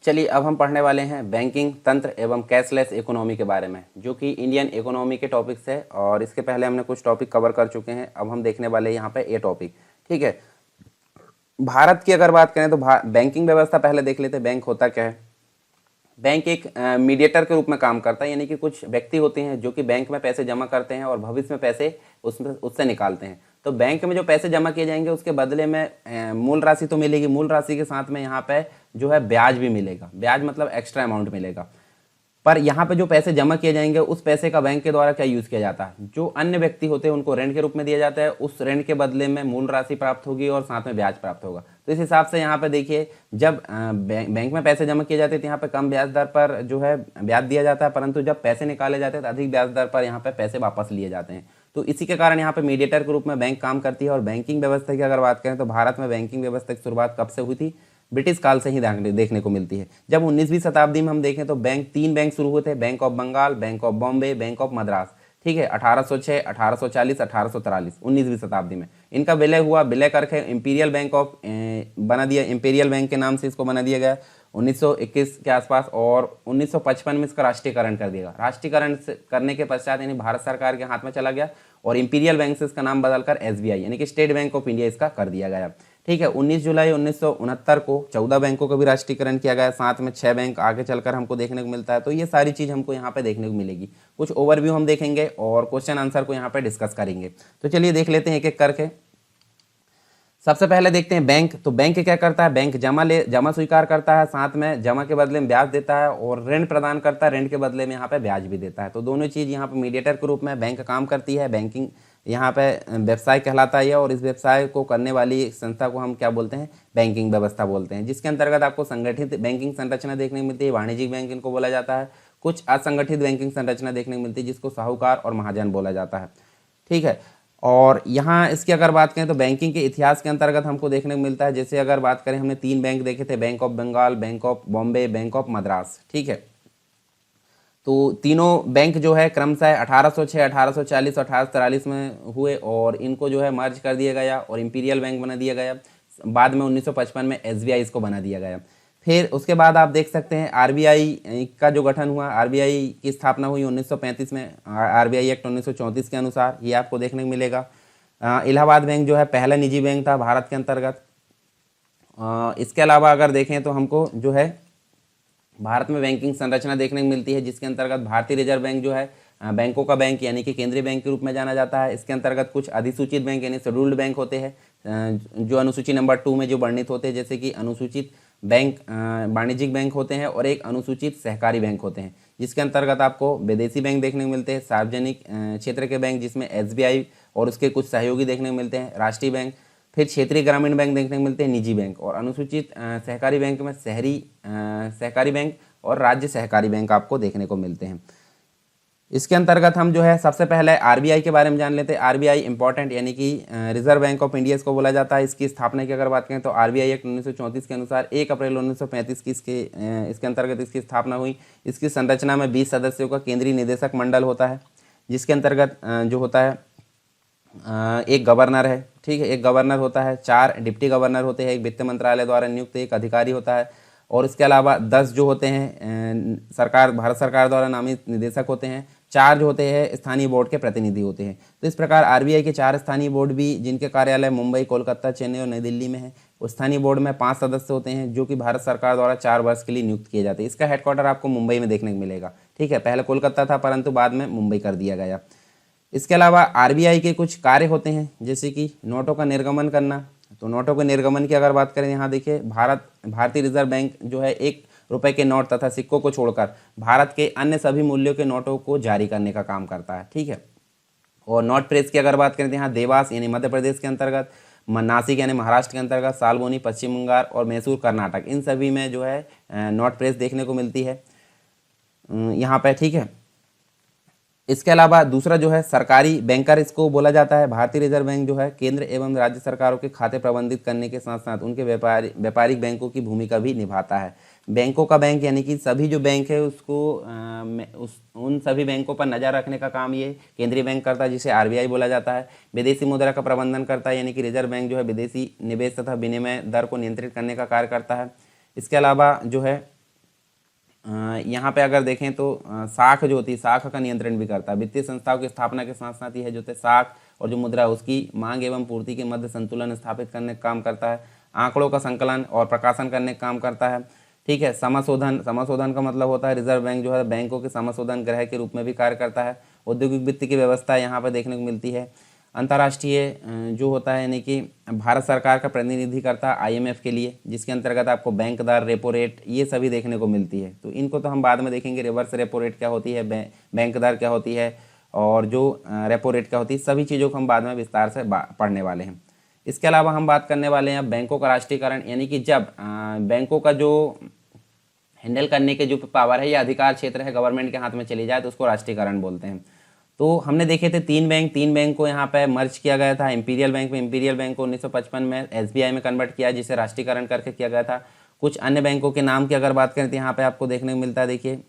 चलिए अब हम पढ़ने वाले हैं बैंकिंग तंत्र एवं कैशलेस इकोनॉमी के बारे में, जो कि इंडियन इकोनॉमी के टॉपिक्स है। और इसके पहले हमने कुछ टॉपिक कवर कर चुके हैं, अब हम देखने वाले हैं यहाँ पे ये टॉपिक। ठीक है, भारत की अगर बात करें तो बैंकिंग व्यवस्था पहले देख लेते हैं। बैंक होता क्या है? बैंक एक मीडिएटर के रूप में काम करता है, यानी कि कुछ व्यक्ति होते हैं जो कि बैंक में पैसे जमा करते हैं और भविष्य में पैसे उससे निकालते हैं। तो बैंक में जो पैसे जमा किए जाएंगे उसके बदले में मूल राशि तो मिलेगी, मूल राशि के साथ में यहाँ पे जो है ब्याज भी मिलेगा। ब्याज मतलब एक्स्ट्रा अमाउंट मिलेगा। पर यहाँ पे जो पैसे जमा किए जाएंगे उस पैसे का बैंक के द्वारा क्या यूज़ किया जाता है? जो अन्य व्यक्ति होते हैं उनको रेंट के रूप में दिया जाता है, उस रेंट के बदले में मूल राशि प्राप्त होगी और साथ में ब्याज प्राप्त होगा। तो इस हिसाब से यहाँ पे देखिए, जब बैंक में पैसे जमा किए जाते हैं तो यहाँ पे कम ब्याज दर पर जो है ब्याज दिया जाता है, परंतु जब पैसे निकाले जाते हैं तो अधिक ब्याज दर पर यहाँ पे पैसे वापस लिए जाते हैं। तो इसी के कारण यहाँ पे मीडिएटर के रूप में बैंक काम करती है। और बैंकिंग व्यवस्था की अगर बात करें तो भारत में बैंकिंग व्यवस्था की शुरुआत कब से हुई थी? ब्रिटिश काल से ही देखने को मिलती है। जब 19वीं शताब्दी में हम देखें तो तीन बैंक शुरू हुए थे, bank of Bengal, bank of Bombay, bank of Madras. ठीक है, 1806, 1840, 1843, 19वीं शताब्दी में इनका विलय हुआ। विलय करके इंपीरियल बैंक ऑफ बना दिया, इंपीरियल बैंक के नाम से इसको बना दिया गया 1921 के आसपास। और 1955 में इसका राष्ट्रीयकरण कर दिया गया। राष्ट्रीयकरण करने के पश्चात यानी भारत सरकार के हाथ में चला गया और इंपीरियल बैंक से इसका नाम बदलकर एसबीआई यानी कि स्टेट बैंक ऑफ इंडिया इसका कर दिया गया। ठीक है, 19 जुलाई 1969 को 14 बैंकों का भी राष्ट्रीयकरण किया गया, साथ में 6 बैंक आगे चलकर हमको देखने को मिलता है। तो ये सारी चीज़ हमको यहाँ पे देखने को मिलेगी। कुछ ओवरव्यू हम देखेंगे और क्वेश्चन आंसर को यहाँ पे डिस्कस करेंगे। तो चलिए देख लेते हैं एक एक करके। सबसे पहले देखते हैं बैंक। तो बैंक क्या करता है? बैंक जमा स्वीकार करता है, साथ में जमा के बदले में ब्याज देता है और ऋण प्रदान करता है, ऋण के बदले में यहाँ पे ब्याज भी देता है। तो दोनों चीज़ यहाँ पे मीडिएटर के रूप में बैंक काम करती है। बैंकिंग यहाँ पे व्यवसाय कहलाता है और इस व्यवसाय को करने वाली संस्था को हम क्या बोलते हैं? बैंकिंग व्यवस्था बोलते हैं, जिसके अंतर्गत आपको संगठित बैंकिंग संरचना देखने को मिलती है। वाणिज्यिक बैंक इनको बोला जाता है। कुछ असंगठित बैंकिंग संरचना देखने को मिलती है जिसको साहूकार और महाजन बोला जाता है। ठीक है, और यहाँ इसकी अगर बात करें तो बैंकिंग के इतिहास के अंतर्गत हमको देखने को मिलता है। जैसे अगर बात करें, हमने 3 बैंक देखे थे, bank of Bengal, bank of Bombay, bank of Madras. ठीक है, तो तीनों बैंक जो है क्रमशः 1806, 1840 और 1843 में हुए और इनको जो है मर्ज कर दिया गया और इंपीरियल बैंक बना दिया गया। बाद में 1955 में एसबीआई इसको बना दिया गया। फिर उसके बाद आप देख सकते हैं आरबीआई का जो गठन हुआ, आरबीआई की स्थापना हुई 1935 में, आरबीआई एक्ट 1934 के अनुसार, ये आपको देखने को मिलेगा। इलाहाबाद बैंक जो है पहला निजी बैंक था भारत के अंतर्गत। इसके अलावा अगर देखें तो हमको जो है भारत में बैंकिंग संरचना देखने को मिलती है, जिसके अंतर्गत भारतीय रिजर्व बैंक जो है बैंकों का बैंक यानी कि केंद्रीय बैंक के रूप में जाना जाता है। इसके अंतर्गत कुछ अधिसूचित बैंक यानी शेड्यूल्ड बैंक होते हैं, जो अनुसूची नंबर 2 में जो वर्णित होते हैं, जैसे कि अनुसूचित बैंक वाणिज्यिक बैंक होते हैं और एक अनुसूचित सहकारी बैंक होते हैं, जिसके अंतर्गत आपको विदेशी बैंक देखने को मिलते हैं, सार्वजनिक क्षेत्र के बैंक जिसमें एसबीआई और उसके कुछ सहयोगी देखने को मिलते हैं, राष्ट्रीय बैंक, फिर क्षेत्रीय ग्रामीण बैंक देखने को मिलते हैं, निजी बैंक, और अनुसूचित सहकारी बैंक में शहरी सहकारी बैंक और राज्य सहकारी बैंक आपको देखने को मिलते हैं। इसके अंतर्गत हम जो है सबसे पहले आरबीआई के बारे में जान लेते हैं। आरबीआई इंपॉर्टेंट यानी कि रिजर्व बैंक ऑफ इंडिया इसको बोला जाता है। इसकी स्थापना की अगर बात करें तो आरबीआई एक्ट 1934 के अनुसार 1 अप्रैल 1935 की इसके अंतर्गत इसकी स्थापना हुई। इसकी संरचना में 20 सदस्यों का केंद्रीय निदेशक मंडल होता है, जिसके अंतर्गत जो होता है एक गवर्नर है। ठीक है, एक गवर्नर होता है, 4 डिप्टी गवर्नर होते हैं, एक वित्त मंत्रालय द्वारा नियुक्त एक अधिकारी होता है, और इसके अलावा 10 जो होते हैं भारत सरकार द्वारा नामित निदेशक होते हैं, 4 जो होते हैं स्थानीय बोर्ड के प्रतिनिधि होते हैं। तो इस प्रकार आरबीआई के 4 स्थानीय बोर्ड भी, जिनके कार्यालय मुंबई, कोलकाता, चेन्नई और नई दिल्ली में है। उस स्थानीय बोर्ड में 5 सदस्य होते हैं जो कि भारत सरकार द्वारा 4 वर्ष के लिए नियुक्त किए जाते हैं। इसका हेडक्वार्टर आपको मुंबई में देखने को मिलेगा। ठीक है, पहले कोलकाता था परंतु बाद में मुंबई कर दिया गया। इसके अलावा आरबीआई के कुछ कार्य होते हैं, जैसे कि नोटों का निर्गमन करना। तो नोटों के निर्गमन की अगर बात करें, यहाँ देखिए भारतीय रिजर्व बैंक जो है 1 रुपए के नोट तथा सिक्कों को छोड़कर भारत के अन्य सभी मूल्यों के नोटों को जारी करने का काम करता है। ठीक है, और नोट प्रेस की अगर बात करें तो यहाँ देवास यानी मध्य प्रदेश के अंतर्गत, नासिक यानी महाराष्ट्र के अंतर्गत, सालबोनी पश्चिम बंगाल और मैसूर कर्नाटक, इन सभी में जो है नोट प्रेस देखने को मिलती है यहाँ पे। ठीक है, इसके अलावा दूसरा जो है सरकारी बैंकर इसको बोला जाता है। भारतीय रिजर्व बैंक जो है केंद्र एवं राज्य सरकारों के खाते प्रबंधित करने के साथ साथ उनके व्यापारिक बैंकों की भूमिका भी निभाता है। बैंकों का बैंक यानी कि सभी जो बैंक है उसको उन सभी बैंकों पर नज़र रखने का काम ये केंद्रीय बैंक करता है, जिसे आरबीआई बोला जाता है। विदेशी मुद्रा का प्रबंधन करता है, यानी कि रिजर्व बैंक जो है विदेशी निवेश तथा विनिमय दर को नियंत्रित करने का कार्य करता है। इसके अलावा जो है यहाँ पे अगर देखें तो साख जो होती है, साख का नियंत्रण भी करता है। वित्तीय संस्थाओं की स्थापना के साथ साथ यह जो है साख और जो मुद्रा है उसकी मांग एवं पूर्ति के मध्य संतुलन स्थापित करने का काम करता है। आंकड़ों का संकलन और प्रकाशन करने का काम करता है। ठीक है। समाशोधन, समाशोधन का मतलब होता है रिजर्व बैंक जो है बैंकों के समाशोधन गृह के रूप में भी कार्य करता है। औद्योगिक वित्त की व्यवस्था यहाँ पर देखने को मिलती है। अंतर्राष्ट्रीय जो होता है यानी कि भारत सरकार का प्रतिनिधि करता है आईएमएफ के लिए, जिसके अंतर्गत आपको बैंक दर, रेपो रेट ये सभी देखने को मिलती है। तो इनको तो हम बाद में देखेंगे, रिवर्स रेपो रेट क्या होती है, बैंक दर क्या होती है और जो रेपो रेट क्या होती है, सभी चीज़ों को हम बाद में विस्तार से पढ़ने वाले हैं। इसके अलावा हम बात करने वाले हैं बैंकों का राष्ट्रीयकरण, यानी कि जब बैंकों का जो हैंडल करने के जो पावर है या अधिकार क्षेत्र है गवर्नमेंट के हाथ में चली जाए तो उसको राष्ट्रीयकरण बोलते हैं। तो हमने देखे थे तीन बैंक को यहाँ पे मर्ज किया गया था। इंपीरियल बैंक में, इंपीरियल बैंक को 1955 में एसबीआई में कन्वर्ट किया जिसे राष्ट्रीयकरण करके किया गया था। कुछ अन्य बैंकों के नाम की अगर बात करें तो यहाँ पे आपको देखने को मिलता है, देखिए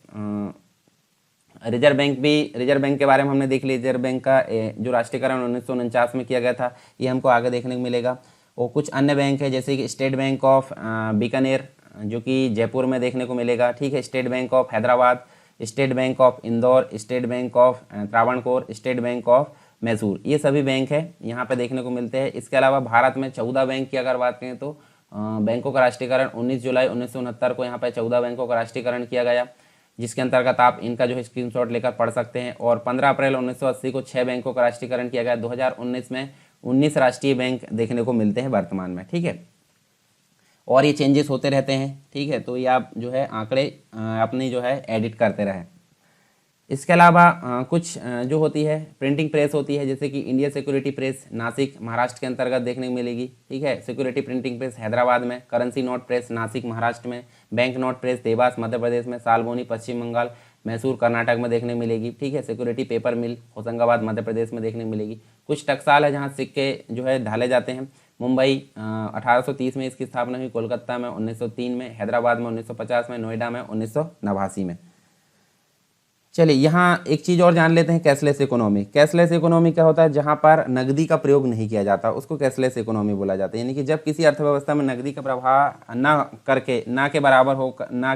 रिजर्व बैंक भी, रिजर्व बैंक के बारे में हमने देख लिया। रिजर्व बैंक का जो राष्ट्रीयकरण 1949 में किया गया था ये हमको आगे देखने को मिलेगा। और कुछ अन्य बैंक है जैसे कि स्टेट बैंक ऑफ बीकानेर जो कि जयपुर में देखने को मिलेगा। ठीक है। State bank of Hyderabad, state bank of Indore, state bank of Travancore, state bank of Mysore, ये सभी बैंक है यहाँ पे देखने को मिलते हैं। इसके अलावा भारत में 14 बैंक की अगर बात करें तो बैंकों का राष्ट्रीयकरण 19 जुलाई 1969 को यहाँ पे 14 बैंकों का राष्ट्रीयकरण किया गया, जिसके अंतर्गत आप इनका जो है स्क्रीनशॉट लेकर पढ़ सकते हैं। और 15 अप्रैल 1980 को 6 बैंकों का राष्ट्रीयकरण किया गया। 2019 में 19 राष्ट्रीय बैंक देखने को मिलते हैं वर्तमान में। ठीक है। और ये चेंजेस होते रहते हैं। ठीक है। तो ये आप जो है आंकड़े अपनी जो है एडिट करते रहें। इसके अलावा कुछ जो होती है प्रिंटिंग प्रेस होती है, जैसे कि India security press Nashik Maharashtra के अंतर्गत देखने को मिलेगी। ठीक है। सिक्योरिटी प्रिंटिंग प्रेस हैदराबाद में, currency note press Nashik Maharashtra में, bank note press Dewas Madhya Pradesh में, सालबोनी पश्चिम बंगाल, मैसूर कर्नाटक में देखने को मिलेगी। ठीक है। सिक्योरिटी पेपर मिल होशंगाबाद मध्य प्रदेश में देखने को मिलेगी। कुछ टकसाल है जहाँ सिक्के जो है ढाले जाते हैं। मुंबई 1830 में इसकी स्थापना हुई, कोलकाता में 1903 में, हैदराबाद में 1950 में, नोएडा में 1989 में। चलिए यहाँ एक चीज़ और जान लेते हैं, कैशलेस इकोनॉमी। कैशलेस इकोनॉमी क्या होता है, जहाँ पर नकदी का प्रयोग नहीं किया जाता उसको कैशलेस इकोनॉमी बोला जाता है। यानी कि जब किसी अर्थव्यवस्था में नकदी का प्रवाह ना के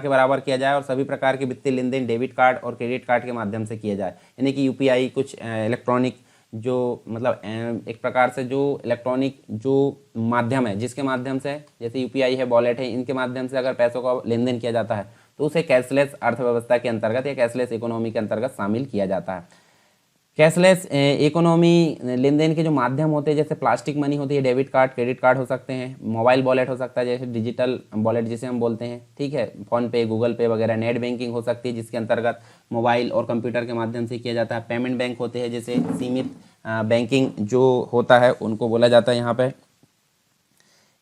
बराबर किया जाए और सभी प्रकार के वित्तीय लेन देन डेबिट कार्ड और क्रेडिट कार्ड के माध्यम से किया जाए, यानी कि यूपीआई कुछ इलेक्ट्रॉनिक जो मतलब एक प्रकार से जो इलेक्ट्रॉनिक जो माध्यम है जिसके माध्यम से, जैसे यूपीआई है, वॉलेट है, इनके माध्यम से अगर पैसों का लेन देन किया जाता है तो उसे कैशलेस अर्थव्यवस्था के अंतर्गत या कैशलेस इकोनॉमी के अंतर्गत शामिल किया जाता है। कैशलेस इकोनॉमी लेन देन के जो माध्यम होते हैं जैसे प्लास्टिक मनी होती है, डेबिट कार्ड, क्रेडिट कार्ड हो सकते हैं, मोबाइल वॉलेट हो सकता है जैसे डिजिटल वॉलेट जिसे हम बोलते हैं। ठीक है। फोन पे, गूगल पे वगैरह, नेट बैंकिंग हो सकती है जिसके अंतर्गत मोबाइल और कंप्यूटर के माध्यम से किया जाता है। पेमेंट बैंक होते हैं जैसे सीमित बैंकिंग जो होता है उनको बोला जाता है यहाँ पे।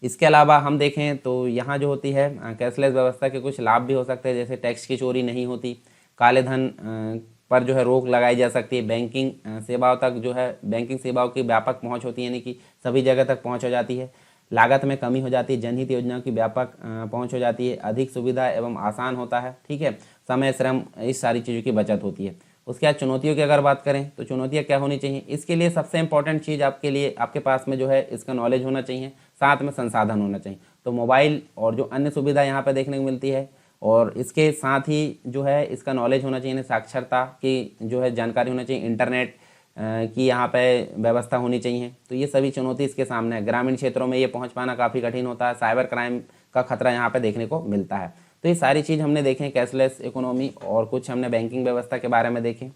इसके अलावा हम देखें तो यहाँ जो होती है कैशलेस व्यवस्था के कुछ लाभ भी हो सकते हैं, जैसे टैक्स की चोरी नहीं होती, काले धन पर जो है रोक लगाई जा सकती है, बैंकिंग सेवाओं तक जो है बैंकिंग सेवाओं की व्यापक पहुँच होती है, यानी कि सभी जगह तक पहुँच हो जाती है, लागत में कमी हो जाती है, जनहित योजनाओं की व्यापक पहुँच हो जाती है, अधिक सुविधा एवं आसान होता है। ठीक है। समय, श्रम, इस सारी चीज़ों की बचत होती है। उसके बाद चुनौतियों की अगर बात करें तो चुनौतियाँ क्या होनी चाहिए, इसके लिए सबसे इंपॉर्टेंट चीज़ आपके लिए आपके पास में जो है इसका नॉलेज होना चाहिए, साथ में संसाधन होना चाहिए। तो मोबाइल और जो अन्य सुविधा यहाँ पे देखने को मिलती है और इसके साथ ही जो है इसका नॉलेज होना चाहिए, साक्षरता की जो है जानकारी होना चाहिए, इंटरनेट की यहाँ पे व्यवस्था होनी चाहिए। तो ये सभी चुनौती इसके सामने है। ग्रामीण क्षेत्रों में ये पहुँच पाना काफ़ी कठिन होता है, साइबर क्राइम का खतरा यहाँ पे देखने को मिलता है। तो ये सारी चीज़ हमने देखें कैशलेस इकोनॉमी, और कुछ हमने बैंकिंग व्यवस्था के बारे में देखें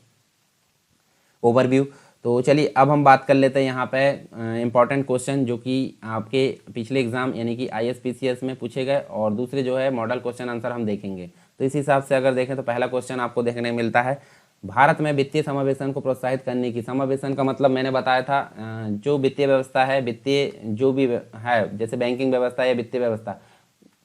ओवरव्यू। तो चलिए अब हम बात कर लेते हैं यहाँ पे इंपॉर्टेंट क्वेश्चन जो कि आपके पिछले एग्जाम यानी कि ISPCS में पूछे गए, और दूसरे जो है मॉडल क्वेश्चन आंसर हम देखेंगे। तो इस हिसाब से अगर देखें तो पहला क्वेश्चन आपको देखने को मिलता है, भारत में वित्तीय समावेशन को प्रोत्साहित करने की, समावेशन का मतलब मैंने बताया था जो वित्तीय व्यवस्था है, वित्तीय जो भी है जैसे बैंकिंग व्यवस्था या वित्तीय व्यवस्था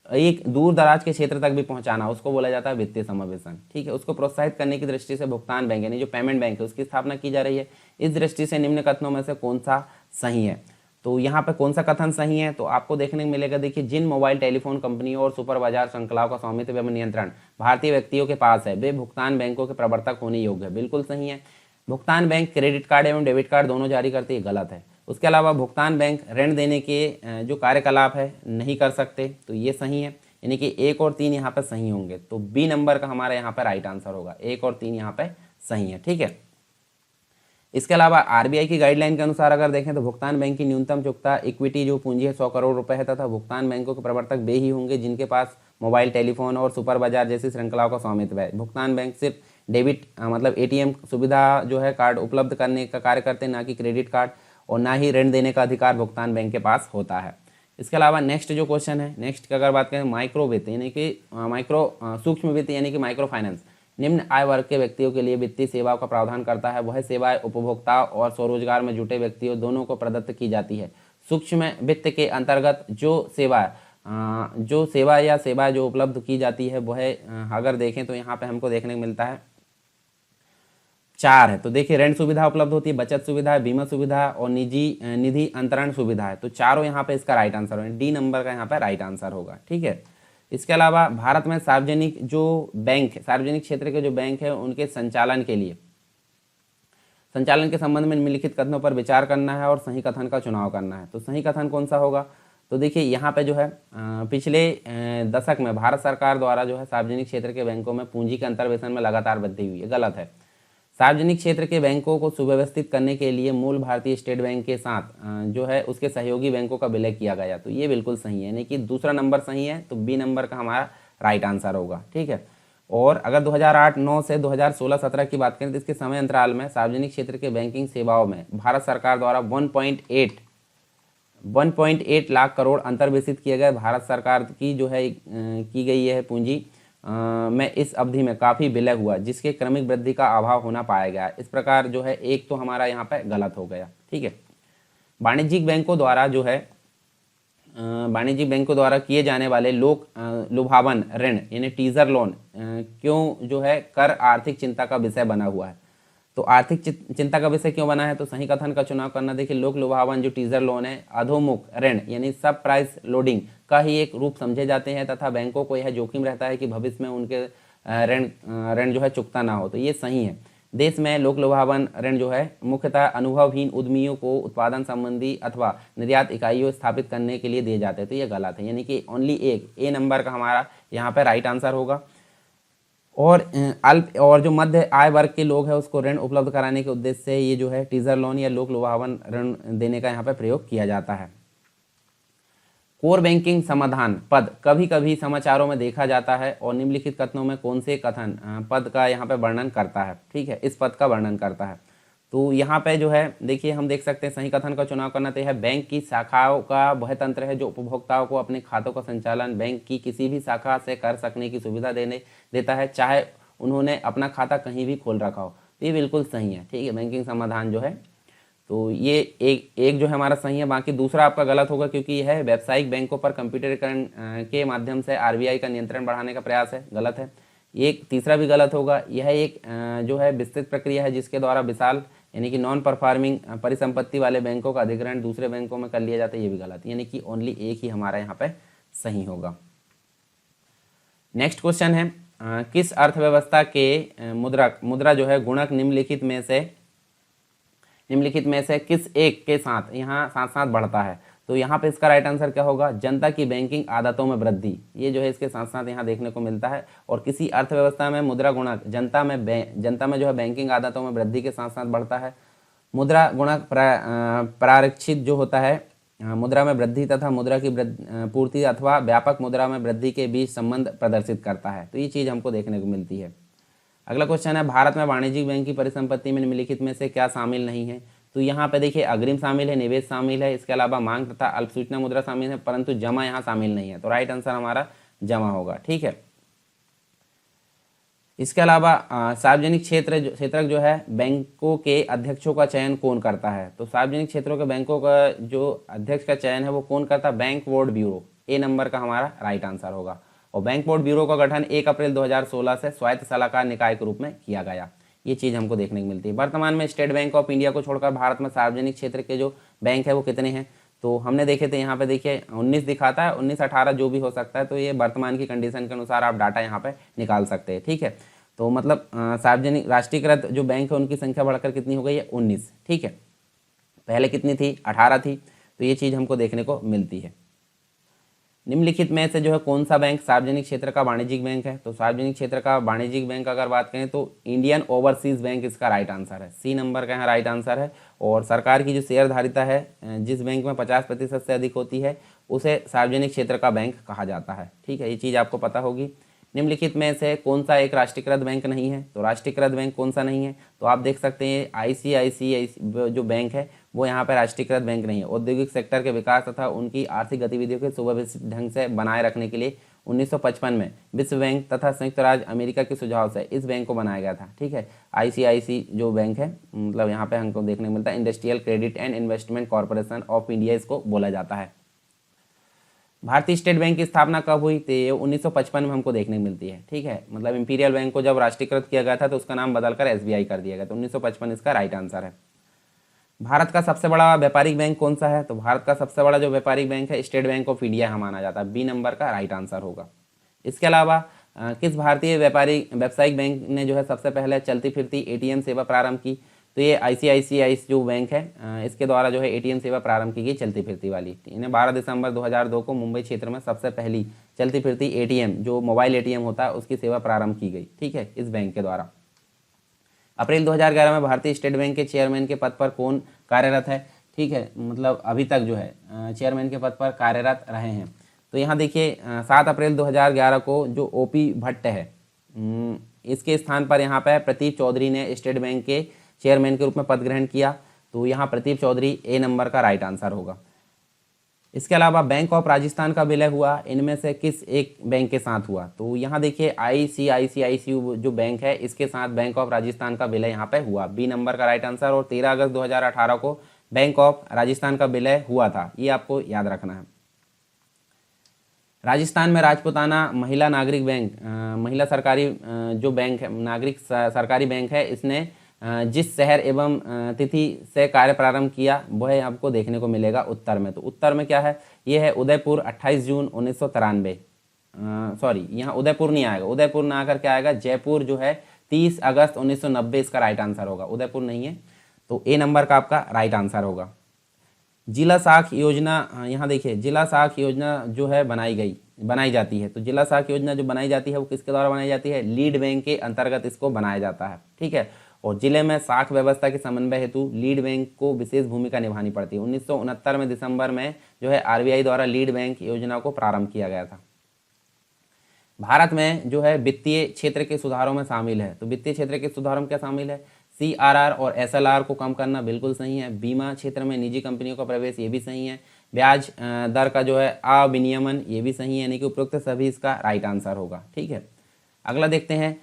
एक दूर दराज के क्षेत्र तक भी पहुंचाना, उसको बोला जाता है वित्तीय समावेशन। ठीक है। उसको प्रोत्साहित करने की दृष्टि से भुगतान बैंक यानी जो पेमेंट बैंक है उसकी स्थापना की जा रही है। इस दृष्टि से निम्न कथनों में से कौन सा सही है, तो यहाँ पे कौन सा कथन सही है तो आपको देखने को मिलेगा, देखिए जिन मोबाइल टेलीफोन कंपनियों और सुपर बाजार श्रृंखलाओं का स्वामित्व एवं नियंत्रण भारतीय व्यक्तियों के पास है वे भुगतान बैंकों के प्रवर्तक होने योग्य है, बिल्कुल सही है। भुगतान बैंक क्रेडिट कार्ड एवं डेबिट कार्ड दोनों जारी करती है, गलत है। उसके अलावा भुगतान बैंक ऋण देने के जो कार्यकलाप है नहीं कर सकते, तो ये सही है। यानी कि 1 और 3 यहाँ पे सही होंगे, तो बी नंबर का हमारा यहाँ पे राइट आंसर होगा। 1 और 3 यहाँ पे सही है, ठीक है। इसके अलावा आरबीआई की गाइडलाइन के अनुसार अगर देखें तो भुगतान बैंक की न्यूनतम चुकता इक्विटी जो पूंजी है 100 करोड़ रुपए है, तथा भुगतान बैंकों के प्रवर्तक वे ही होंगे जिनके पास मोबाइल टेलीफोन और सुपर बाजार जैसी श्रृंखलाओं का स्वामित्व है। भुगतान बैंक सिर्फ डेबिट मतलब एटीएम सुविधा जो है कार्ड उपलब्ध करने का कार्य करते हैं, ना कि क्रेडिट कार्ड, और ना ही ऋण देने का अधिकार भुगतान बैंक के पास होता है। इसके अलावा नेक्स्ट जो क्वेश्चन है, नेक्स्ट की अगर बात करें माइक्रो वित्त यानी कि सूक्ष्म वित्त यानी कि माइक्रो फाइनेंस निम्न आय वर्ग के व्यक्तियों के लिए वित्तीय सेवाओं का प्रावधान करता है। वह सेवाएं उपभोक्ताओं और स्वरोजगार में जुटे व्यक्तियों दोनों को प्रदत्त की जाती है। सूक्ष्म वित्त के अंतर्गत जो सेवा जो उपलब्ध की जाती है वह अगर देखें तो यहाँ पे हमको देखने को मिलता है 4 है। तो देखिए ऋण सुविधा उपलब्ध होती है, बचत सुविधा है, बीमा सुविधा और निधि अंतरण सुविधा है। तो चारों यहाँ पे इसका राइट आंसर है, डी नंबर का यहाँ पे राइट आंसर होगा, ठीक है। इसके अलावा भारत में सार्वजनिक क्षेत्र के जो बैंक है उनके संचालन के संबंध में निम्नलिखित कथनों पर विचार करना है और सही कथन का चुनाव करना है। तो सही कथन कौन सा होगा? तो देखिए यहाँ पे जो है पिछले दशक में भारत सरकार द्वारा जो है सार्वजनिक क्षेत्र के बैंकों में पूंजी के अंतर्वेशन में लगातार वृद्धि हुई है, गलत है। सार्वजनिक क्षेत्र के बैंकों को सुव्यवस्थित करने के लिए मूल भारतीय स्टेट बैंक के साथ जो है उसके सहयोगी बैंकों का विलय किया गया। तो ये बिल्कुल सही है, यानी कि दूसरा नंबर सही है, तो बी नंबर का हमारा राइट आंसर होगा, ठीक है। और अगर 2008-9 से 2016-17 की बात करें तो इसके समय अंतराल में सार्वजनिक क्षेत्र के बैंकिंग सेवाओं में भारत सरकार द्वारा 1.8 लाख करोड़ अंतर्वेशित किए गए। भारत सरकार की जो है की गई है पूंजी में इस अवधि में काफ़ी विलय हुआ, जिसके क्रमिक वृद्धि का अभाव होना पाया गया। इस प्रकार जो है एक तो हमारा यहाँ पे गलत हो गया, ठीक है। वाणिज्यिक बैंकों द्वारा किए जाने वाले लोक लुभावन ऋण यानी टीजर लोन क्यों जो है कर आर्थिक चिंता का विषय बना हुआ है? तो आर्थिक चिंता का विषय क्यों बना है? तो सही कथन का चुनाव करना। देखिए लोक लुभावन जो टीजर लोन है अधोमुख ऋण यानी सब प्राइस लोडिंग का ही एक रूप समझे जाते हैं, तथा बैंकों को यह जोखिम रहता है कि भविष्य में उनके ऋण जो है चुकता ना हो। तो ये सही है। देश में लोक लुभावन ऋण जो है मुख्यतः अनुभवहीन उद्यमियों को उत्पादन संबंधी अथवा निर्यात इकाइयों स्थापित करने के लिए दिए जाते हैं। तो ये गलत है, यानी कि ओनली एक ए नंबर का हमारा यहाँ पे राइट आंसर होगा। और अल्प और जो मध्य आय वर्ग के लोग हैं उसको ऋण उपलब्ध कराने के उद्देश्य से ये जो है टीजर लोन या लोक लुभावन ऋण देने का यहाँ पे प्रयोग किया जाता है। कोर बैंकिंग समाधान पद कभी कभी समाचारों में देखा जाता है और निम्नलिखित कथनों में कौन से कथन पद का यहाँ पे वर्णन करता है? ठीक है, इस पद का वर्णन करता है। तो यहाँ पे जो है देखिए हम देख सकते हैं सही कथन का चुनाव करना तो है बैंक की शाखाओं का वह तंत्र है जो उपभोक्ताओं को अपने खातों का संचालन बैंक की किसी भी शाखा से कर सकने की सुविधा देता है, चाहे उन्होंने अपना खाता कहीं भी खोल रखा हो। तो ये बिल्कुल सही है, ठीक है, बैंकिंग समाधान जो है। तो ये एक जो है हमारा सही है, बाकी दूसरा आपका गलत होगा क्योंकि यह है व्यावसायिक बैंकों पर कंप्यूटरीकरण के माध्यम से आरबीआई का नियंत्रण बढ़ाने का प्रयास है, गलत है। एक तीसरा भी गलत होगा, यह एक जो है विस्तृत प्रक्रिया है जिसके द्वारा विशाल यानी कि नॉन परफॉर्मिंग परिसंपत्ति वाले बैंकों का अधिग्रहण दूसरे बैंकों में कर लिया जाता है, ये भी गलत है, यानी कि ओनली एक ही हमारा यहाँ पे सही होगा। नेक्स्ट क्वेश्चन है किस अर्थव्यवस्था के मुद्रा जो है गुणक निम्नलिखित में से किस एक के साथ यहाँ साथ साथ बढ़ता है? तो यहाँ पे इसका राइट आंसर क्या होगा? जनता की बैंकिंग आदतों में वृद्धि, ये जो है इसके साथ साथ यहाँ देखने को मिलता है। और किसी अर्थव्यवस्था में मुद्रा गुणक जनता में जो है बैंकिंग आदतों में वृद्धि के साथ साथ बढ़ता है। मुद्रा गुणक प्रारक्षित जो होता है मुद्रा में वृद्धि तथा मुद्रा की पूर्ति अथवा व्यापक मुद्रा में वृद्धि के बीच संबंध प्रदर्शित करता है। तो ये चीज़ हमको देखने को मिलती है। अगला क्वेश्चन है भारत में वाणिज्यिक बैंक की परिसंपत्ति में निम्नलिखित में से क्या शामिल नहीं है? तो यहाँ पे देखिए अग्रिम शामिल है, निवेश शामिल है, इसके अलावा मांग तथा अल्पसूचना मुद्रा शामिल है, परंतु जमा यहाँ शामिल नहीं है। तो राइट आंसर हमारा जमा होगा, ठीक है। इसके अलावा सार्वजनिक क्षेत्रक जो है बैंकों के अध्यक्षों का चयन कौन करता है? तो सार्वजनिक क्षेत्रों के बैंकों का जो अध्यक्ष का चयन है वो कौन करता है? बैंक बोर्ड ब्यूरो, ए नंबर का हमारा राइट आंसर होगा। और बैंक बोर्ड ब्यूरो का गठन 1 अप्रैल 2016 से स्वायत्त सलाहकार निकाय के रूप में किया गया। ये चीज़ हमको देखने को मिलती है। वर्तमान में स्टेट बैंक ऑफ इंडिया को छोड़कर भारत में सार्वजनिक क्षेत्र के जो बैंक है वो कितने हैं? तो हमने देखे थे यहाँ पे देखिए 19 दिखाता है, 19 18 जो भी हो सकता है। तो ये वर्तमान की कंडीशन के अनुसार आप डाटा यहाँ पे निकाल सकते हैं, ठीक है। तो मतलब सार्वजनिक राष्ट्रीयकृत जो बैंक है उनकी संख्या बढ़कर कितनी हो गई है? 19, ठीक है। पहले कितनी थी? 18 थी। तो ये चीज़ हमको देखने को मिलती है। निम्नलिखित में से जो है कौन सा बैंक सार्वजनिक क्षेत्र का वाणिज्यिक बैंक है? तो सार्वजनिक क्षेत्र का वाणिज्यिक बैंक अगर बात करें तो इंडियन ओवरसीज बैंक इसका राइट आंसर है। सी नंबर का यहाँ राइट आंसर है। और सरकार की जो शेयरधारिता है जिस बैंक में 50% से अधिक होती है उसे सार्वजनिक क्षेत्र का बैंक कहा जाता है। ठीक है, ये चीज़ आपको पता होगी। निम्नलिखित में से कौन सा एक राष्ट्रीयकृत बैंक नहीं है? तो राष्ट्रीयकृत बैंक कौन सा नहीं है? तो आप देख सकते हैं आईसीआईसीआई जो बैंक है वो यहाँ पर राष्ट्रीयकृत बैंक नहीं है। औद्योगिक सेक्टर के विकास तथा उनकी आर्थिक गतिविधियों के सुव्यवस्थित ढंग से बनाए रखने के लिए 1955 में विश्व बैंक तथा संयुक्त राज्य अमेरिका के सुझाव से इस बैंक को बनाया गया था। ठीक है, आईसीआईसी जो बैंक है मतलब यहाँ पे हमको देखने को मिलता है industrial credit and investment corporation of India इसको बोला जाता है। भारतीय स्टेट बैंक की स्थापना कब हुई? तो ये 1955 में हमको देखने को मिलती है। ठीक है, मतलब इंपीरियल बैंक को जब राष्ट्रीयकृत किया गया था तो उसका नाम बदलकर एसबीआई कर दिया गया। तो 1955 इसका राइट आंसर है। भारत का सबसे बड़ा व्यापारिक बैंक कौन सा है? तो भारत का सबसे बड़ा जो व्यापारिक बैंक है स्टेट बैंक ऑफ इंडिया माना जाता है। बी नंबर का राइट आंसर होगा। इसके अलावा किस भारतीय व्यावसायिक बैंक ने जो है सबसे पहले चलती फिरती एटीएम सेवा प्रारंभ की? तो ये आईसीआईसीआई जो बैंक है इसके द्वारा जो है एटीएम सेवा प्रारंभ की गई चलती फिरती वाली। इन्हें 12 दिसंबर 2002 को मुंबई क्षेत्र में सबसे पहली चलती फिरती एटीएम जो मोबाइल एटीएम होता है उसकी सेवा प्रारंभ की गई। ठीक है, इस बैंक के द्वारा। अप्रैल 2011 में भारतीय स्टेट बैंक के चेयरमैन के पद पर कौन कार्यरत है? ठीक है, मतलब अभी तक जो है चेयरमैन के पद पर कार्यरत रहे हैं। तो यहाँ देखिए 7 अप्रैल 2011 को जो ओपी भट्ट है इसके स्थान पर यहाँ पर प्रदीप चौधरी ने स्टेट बैंक के चेयरमैन के रूप में पद ग्रहण किया। तो यहाँ प्रदीप चौधरी ए नंबर का राइट आंसर होगा। इसके अलावा बैंक ऑफ राजस्थान का विलय हुआ इनमें से किस एक बैंक के साथ हुआ? तो यहाँ देखिए आईसीआईसीआई जो बैंक है इसके साथ बैंक ऑफ राजस्थान का विलय यहाँ पे हुआ। बी नंबर का राइट आंसर। और 13 अगस्त 2018 को बैंक ऑफ राजस्थान का विलय हुआ था, ये आपको याद रखना है। राजस्थान में राजपुताना महिला नागरिक बैंक महिला सरकारी जो बैंक है नागरिक सरकारी बैंक है इसने जिस शहर एवं तिथि से कार्य प्रारंभ किया वह आपको देखने को मिलेगा उत्तर में। तो उत्तर में क्या है? ये है उदयपुर 28 जून 1993। सॉरी, यहाँ उदयपुर नहीं आएगा, उदयपुर ना आकर क्या आएगा जयपुर जो है 30 अगस्त 1990 इसका राइट आंसर होगा। उदयपुर नहीं है, तो ए नंबर का आपका राइट आंसर होगा। जिला साख योजना यहाँ देखिए जिला साख योजना जो है बनाई जाती है। तो जिला साख योजना जो बनाई जाती है वो किसके द्वारा बनाई जाती है? लीड बैंक के अंतर्गत इसको बनाया जाता है। ठीक है, और जिले में साख व्यवस्था के समन्वय हेतु लीड बैंक को विशेष भूमिका निभानी पड़ती है। 1969 में दिसंबर में जो है आरबीआई द्वारा लीड बैंक योजना को प्रारंभ किया गया था। भारत में जो है वित्तीय क्षेत्र के सुधारों में शामिल है। तो वित्तीय क्षेत्र के सुधारों में क्या शामिल है? सीआरआर और एसएलआर को कम करना बिल्कुल सही है। बीमा क्षेत्र में निजी कंपनियों का प्रवेश ये भी सही है। ब्याज दर का जो है अविनियमन ये भी सही है, यानी कि उपरोक्त सभी इसका राइट आंसर होगा। ठीक है, अगला देखते हैं।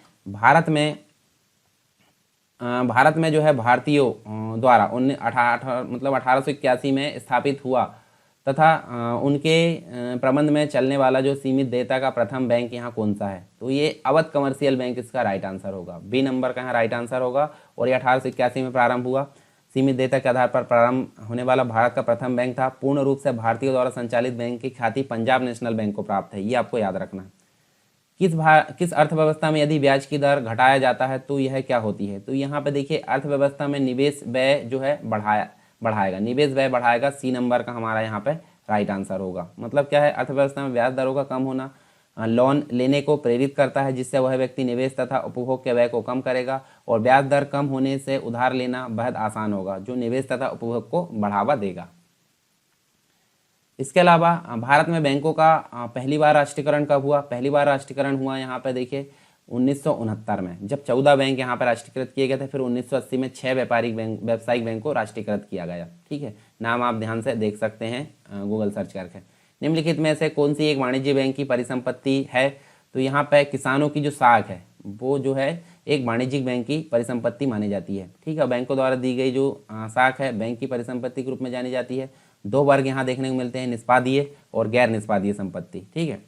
भारत में जो है भारतीयों द्वारा 1881 में स्थापित हुआ तथा उनके प्रबंध में चलने वाला जो सीमित देयता का प्रथम बैंक यहाँ कौन सा है? तो ये अवध कमर्शियल बैंक इसका राइट आंसर होगा। बी नंबर का यहाँ राइट आंसर होगा। और ये 1881 में प्रारंभ हुआ। सीमित देयता के आधार पर प्रारंभ होने वाला भारत का प्रथम बैंक था। पूर्ण रूप से भारतीयों द्वारा संचालित बैंक की ख्याति पंजाब नेशनल बैंक को प्राप्त है, ये आपको याद रखना है। किस अर्थव्यवस्था में यदि ब्याज की दर घटाया जाता है तो यह क्या होती है? तो यहाँ पे देखिए अर्थव्यवस्था में निवेश व्यय जो है बढ़ाएगा, निवेश व्यय बढ़ाएगा। सी नंबर का हमारा यहाँ पे राइट आंसर होगा। मतलब क्या है? अर्थव्यवस्था में ब्याज दरों का कम होना लोन लेने को प्रेरित करता है, जिससे वह व्यक्ति निवेश तथा उपभोग के व्यय को कम करेगा। और ब्याज दर कम होने से उधार लेना बेहद आसान होगा, जो निवेश तथा उपभोग को बढ़ावा देगा। इसके अलावा भारत में बैंकों का पहली बार राष्ट्रीयकरण कब हुआ? पहली बार राष्ट्रीयकरण हुआ यहाँ पे देखिए 1969 में, जब 14 बैंक यहाँ पर राष्ट्रीयकृत किए गए थे। फिर 1980 में 6 व्यावसायिक बैंक को राष्ट्रीयकृत किया गया। ठीक है, नाम आप ध्यान से देख सकते हैं गूगल सर्च करके। निम्नलिखित में से कौन सी एक वाणिज्य बैंक की परिसंपत्ति है? तो यहाँ पे किसानों की जो साख है वो जो है एक वाणिज्यिक बैंक की परिसंपत्ति मानी जाती है। ठीक है, बैंकों द्वारा दी गई जो साख है बैंक की परिसंपत्ति के रूप में जानी जाती है। 2 वर्ग यहाँ देखने को मिलते हैं, निष्पादीय और गैर निष्पादीय संपत्ति। ठीक है,